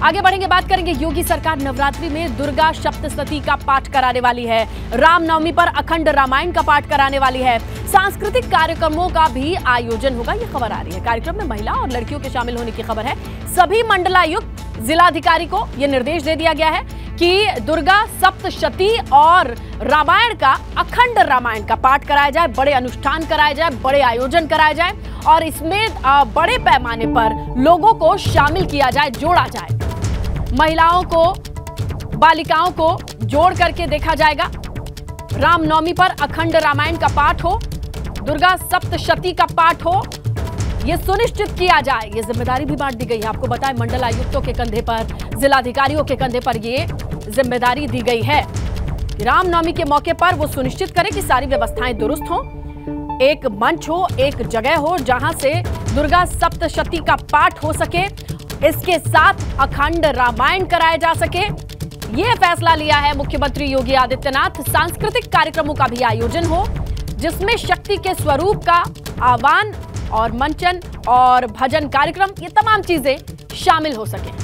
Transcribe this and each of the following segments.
आगे बढ़ेंगे, बात करेंगे। योगी सरकार नवरात्रि में दुर्गा सप्तशती का पाठ कराने वाली है। रामनवमी पर अखंड रामायण का पाठ कराने वाली है। सांस्कृतिक कार्यक्रमों का भी आयोजन होगा, ये खबर आ रही है। कार्यक्रम में महिला और लड़कियों के शामिल होने की खबर है। सभी मंडलायुक्त जिलाधिकारी को यह निर्देश दे दिया गया है कि दुर्गा सप्तशती और रामायण का, अखंड रामायण का पाठ कराया जाए, बड़े अनुष्ठान कराए जाए, बड़े आयोजन कराए जाए और इसमें बड़े पैमाने पर लोगों को शामिल किया जाए, जोड़ा जाए। महिलाओं को, बालिकाओं को जोड़ करके देखा जाएगा। रामनवमी पर अखंड रामायण का पाठ हो, दुर्गा सप्तशती का पाठ हो, यह सुनिश्चित किया जाए। यह जिम्मेदारी भी बांट दी गई है। आपको बताएं, मंडल आयुक्तों के कंधे पर, जिलाधिकारियों के कंधे पर यह जिम्मेदारी दी गई है। रामनवमी के मौके पर वो सुनिश्चित करें कि सारी व्यवस्थाएं दुरुस्त हों, एक मंच हो, एक जगह हो जहां से दुर्गा सप्तशती का पाठ हो सके, इसके साथ अखंड रामायण कराया जा सके। यह फैसला लिया है मुख्यमंत्री योगी आदित्यनाथ। सांस्कृतिक कार्यक्रमों का भी आयोजन हो, जिसमें शक्ति के स्वरूप का आह्वान और मंचन और भजन कार्यक्रम, ये तमाम चीजें शामिल हो सके।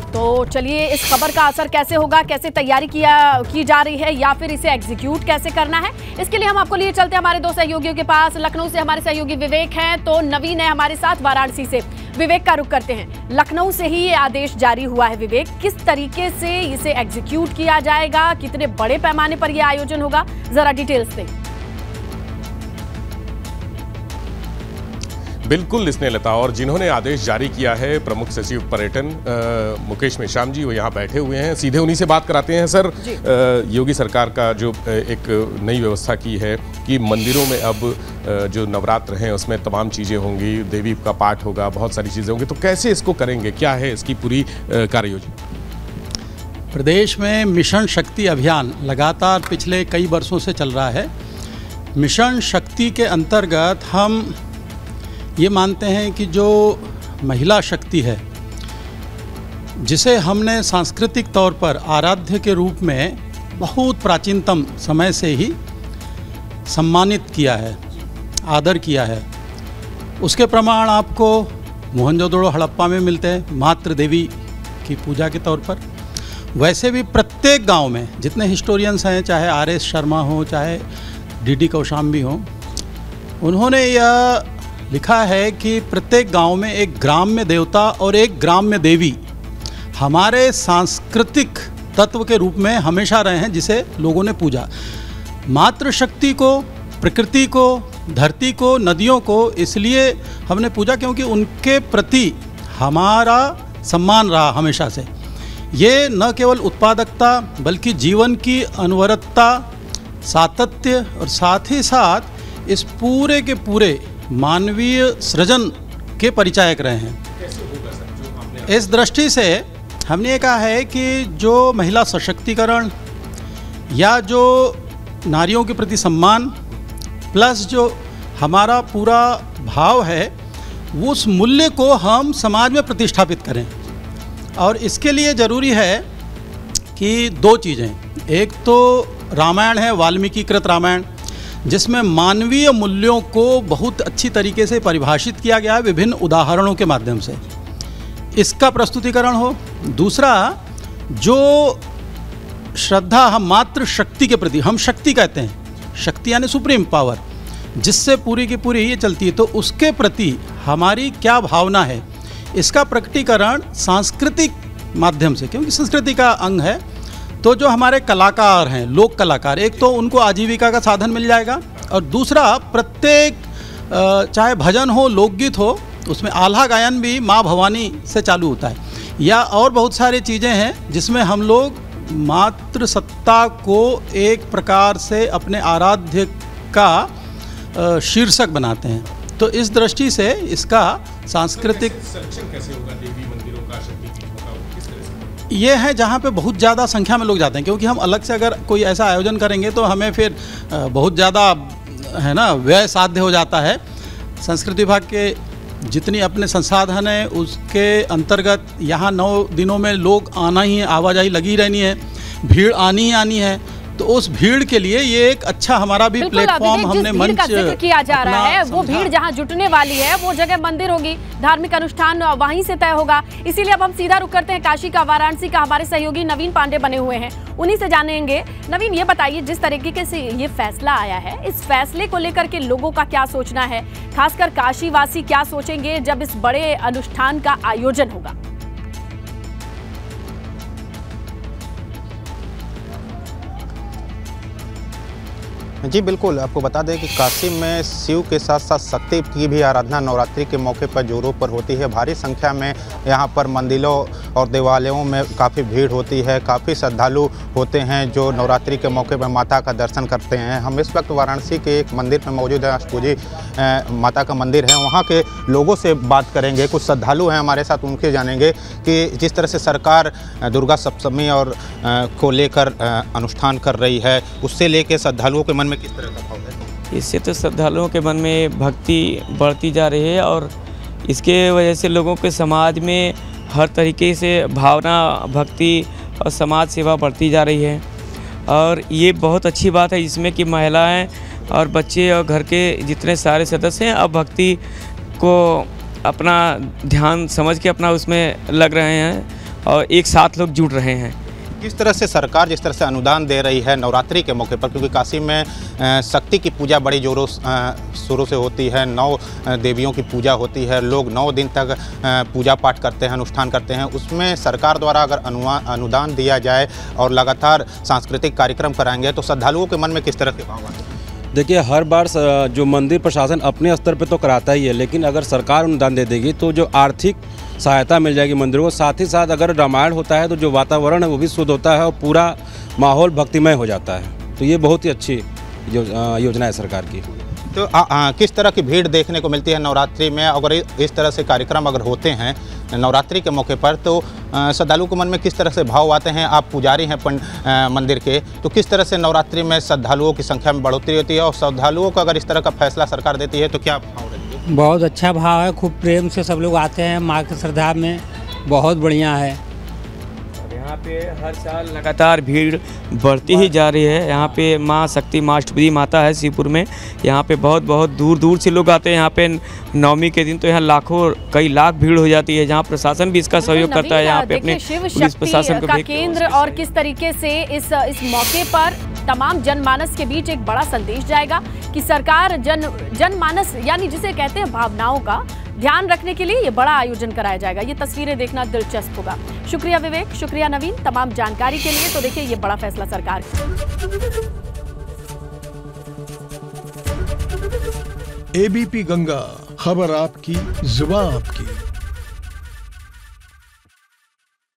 तो चलिए, इस खबर का असर कैसे होगा, कैसे तैयारी की जा रही है या फिर इसे एग्जीक्यूट कैसे करना है, इसके लिए हम आपको लिए चलते हैं हमारे दो सहयोगियों के पास। लखनऊ से हमारे सहयोगी विवेक हैं, तो नवीन है हमारे साथ वाराणसी से। विवेक का रुख करते हैं। लखनऊ से ही ये आदेश जारी हुआ है। विवेक, किस तरीके से इसे एग्जीक्यूट किया जाएगा, कितने बड़े पैमाने पर यह आयोजन होगा, जरा डिटेल्स दें। बिल्कुल स्नेहलता, और जिन्होंने आदेश जारी किया है प्रमुख सचिव पर्यटन मुकेश मेश्राम जी, वो यहाँ बैठे हुए हैं। सीधे उन्हीं से बात कराते हैं। सर, योगी सरकार का जो एक नई व्यवस्था की है कि मंदिरों में अब जो नवरात्र हैं उसमें तमाम चीज़ें होंगी, देवी का पाठ होगा, बहुत सारी चीज़ें होंगी, तो कैसे इसको करेंगे, क्या है इसकी पूरी कार्य योजना? प्रदेश में मिशन शक्ति अभियान लगातार पिछले कई वर्षों से चल रहा है। मिशन शक्ति के अंतर्गत हम ये मानते हैं कि जो महिला शक्ति है, जिसे हमने सांस्कृतिक तौर पर आराध्य के रूप में बहुत प्राचीनतम समय से ही सम्मानित किया है, आदर किया है, उसके प्रमाण आपको मोहनजोदड़ो हड़प्पा में मिलते हैं, मातृ देवी की पूजा के तौर पर। वैसे भी प्रत्येक गांव में जितने हिस्टोरियंस हैं, चाहे आर.एस. शर्मा हो, चाहे डी.डी. कौशाम्बी हो, उन्होंने यह लिखा है कि प्रत्येक गांव में एक ग्राम्य देवता और एक ग्राम्य देवी हमारे सांस्कृतिक तत्व के रूप में हमेशा रहे हैं, जिसे लोगों ने पूजा। मातृशक्ति को, प्रकृति को, धरती को, नदियों को इसलिए हमने पूजा क्योंकि उनके प्रति हमारा सम्मान रहा हमेशा से। ये न केवल उत्पादकता बल्कि जीवन की अनवरतता, सातत्य और साथ ही साथ इस पूरे के पूरे मानवीय सृजन के परिचायक रहे हैं। कैसे होगा सर, जो आपने इस दृष्टि से हमने ये कहा है कि जो महिला सशक्तिकरण या जो नारियों के प्रति सम्मान प्लस जो हमारा पूरा भाव है, उस मूल्य को हम समाज में प्रतिष्ठापित करें। और इसके लिए ज़रूरी है कि दो चीज़ें, एक तो रामायण है, वाल्मीकि कृत रामायण, जिसमें मानवीय मूल्यों को बहुत अच्छी तरीके से परिभाषित किया गया है विभिन्न उदाहरणों के माध्यम से, इसका प्रस्तुतिकरण हो। दूसरा, जो श्रद्धा हम मातृ शक्ति के प्रति, हम शक्ति कहते हैं, शक्ति यानी सुप्रीम पावर, जिससे पूरी की पूरी ये चलती है, तो उसके प्रति हमारी क्या भावना है, इसका प्रकटीकरण सांस्कृतिक माध्यम से, क्योंकि संस्कृति का अंग है। तो जो हमारे कलाकार हैं, लोक कलाकार, एक तो उनको आजीविका का साधन मिल जाएगा, और दूसरा प्रत्येक चाहे भजन हो, लोकगीत हो, उसमें आल्हा गायन भी माँ भवानी से चालू होता है, या और बहुत सारी चीज़ें हैं जिसमें हम लोग मातृसत्ता को एक प्रकार से अपने आराध्य का शीर्षक बनाते हैं। तो इस दृष्टि से इसका सांस्कृतिक संरक्षण कैसे होगा, देवी मंदिरों का, शक्तिपीठों का, किस तरह से? ये है जहाँ पे बहुत ज़्यादा संख्या में लोग जाते हैं, क्योंकि हम अलग से अगर कोई ऐसा आयोजन करेंगे तो हमें फिर बहुत ज़्यादा है ना व्यय साध्य हो जाता है। संस्कृति विभाग के जितनी अपने संसाधन है उसके अंतर्गत यहाँ 9 दिनों में लोग आना ही है, आवाजाही लगी रहनी है, भीड़ आनी ही आनी है। तो उस भीड़ के लिए ये एक अच्छा हमारा भी प्लेटफॉर्म हमने मंच जिक्र किया जा रहा है, वो भीड़ जहां जुटने वाली है वो जगह मंदिर होगी, धार्मिक अनुष्ठान वहीं से तय होगा। इसीलिए अब हम सीधा रुक करते हैं काशी का, वाराणसी का। हमारे सहयोगी नवीन पांडे बने हुए हैं, उन्हीं से जानेंगे। नवीन, ये बताइए, जिस तरीके से ये फैसला आया है, इस फैसले को लेकर के लोगों का क्या सोचना है, खासकर काशी वासी क्या सोचेंगे जब इस बड़े अनुष्ठान का आयोजन होगा? जी बिल्कुल, आपको बता दें कि काशी में शिव के साथ साथ शक्ति की भी आराधना नवरात्रि के मौके पर जोरों पर होती है। भारी संख्या में यहाँ पर मंदिरों और देवालयों में काफ़ी भीड़ होती है, काफ़ी श्रद्धालु होते हैं जो नवरात्रि के मौके पर माता का दर्शन करते हैं। हम इस वक्त वाराणसी के एक मंदिर में मौजूद है, अष्टभुजी माता का मंदिर है। वहाँ के लोगों से बात करेंगे, कुछ श्रद्धालु हैं हमारे साथ, उनके जानेंगे कि जिस तरह से सरकार दुर्गा सप्तमी और को लेकर अनुष्ठान कर रही है, उससे लेकर श्रद्धालुओं के मन में किस तरह का भाव है? इससे तो श्रद्धालुओं के मन में भक्ति बढ़ती जा रही है और इसके वजह से लोगों के समाज में हर तरीके से भावना, भक्ति और समाज सेवा बढ़ती जा रही है। और ये बहुत अच्छी बात है जिसमें कि महिलाएं और बच्चे और घर के जितने सारे सदस्य हैं अब भक्ति को अपना ध्यान समझ के अपना उसमें लग रहे हैं और एक साथ लोग जुड़ रहे हैं। किस तरह से सरकार जिस तरह से अनुदान दे रही है नवरात्रि के मौके पर, क्योंकि काशी में शक्ति की पूजा बड़ी जोरों शुरू से होती है, 9 देवियों की पूजा होती है, लोग 9 दिन तक पूजा पाठ करते हैं, अनुष्ठान करते हैं। उसमें सरकार द्वारा अगर अनुदान दिया जाए और लगातार सांस्कृतिक कार्यक्रम कराएंगे तो श्रद्धालुओं के मन में किस तरह के भाव आते हैं? देखिए, हर बार जो मंदिर प्रशासन अपने स्तर पे तो कराता ही है, लेकिन अगर सरकार अनुदान दे देगी तो जो आर्थिक सहायता मिल जाएगी मंदिरों को। साथ ही साथ अगर रामायण होता है तो जो वातावरण है वो भी शुद्ध होता है और पूरा माहौल भक्तिमय हो जाता है। तो ये बहुत ही अच्छी योजना है सरकार की। तो किस तरह की भीड़ देखने को मिलती है नवरात्रि में? अगर इस तरह से कार्यक्रम अगर होते हैं नवरात्रि के मौके पर तो श्रद्धालु के मन में किस तरह से भाव आते हैं? आप पुजारी हैं मंदिर के, तो किस तरह से नवरात्रि में श्रद्धालुओं की संख्या में बढ़ोतरी होती है और श्रद्धालुओं को अगर इस तरह का फैसला सरकार देती है तो क्या भाव रहती है? बहुत अच्छा भाव है, खूब प्रेम से सब लोग आते हैं माँ की श्रद्धा में, बहुत बढ़िया है। यहाँ पे हर साल लगातार भीड़ बढ़ती ही जा रही है। यहाँ पे माँ शक्ति, माँ अष्टभुजी माता है शिवपुर में। यहाँ पे बहुत बहुत दूर दूर से लोग आते हैं। यहाँ पे नवमी के दिन तो यहाँ लाखों, कई लाख भीड़ हो जाती है, जहाँ प्रशासन भी इसका सहयोग करता है। यहाँ पे अपने पुलिस प्रशासन का केंद्र और किस तरीके से इस मौके पर तमाम जनमानस के बीच एक बड़ा संदेश जाएगा कि सरकार जनमानस यानी जिसे कहते हैं भावनाओं का ध्यान रखने के लिए ये बड़ा आयोजन कराया जाएगा। ये तस्वीरें देखना दिलचस्प होगा। शुक्रिया विवेक, शुक्रिया नवीन, तमाम जानकारी के लिए। तो देखिए, ये बड़ा फैसला सरकार ABP गंगा, खबर आपकी, जुबान आपकी।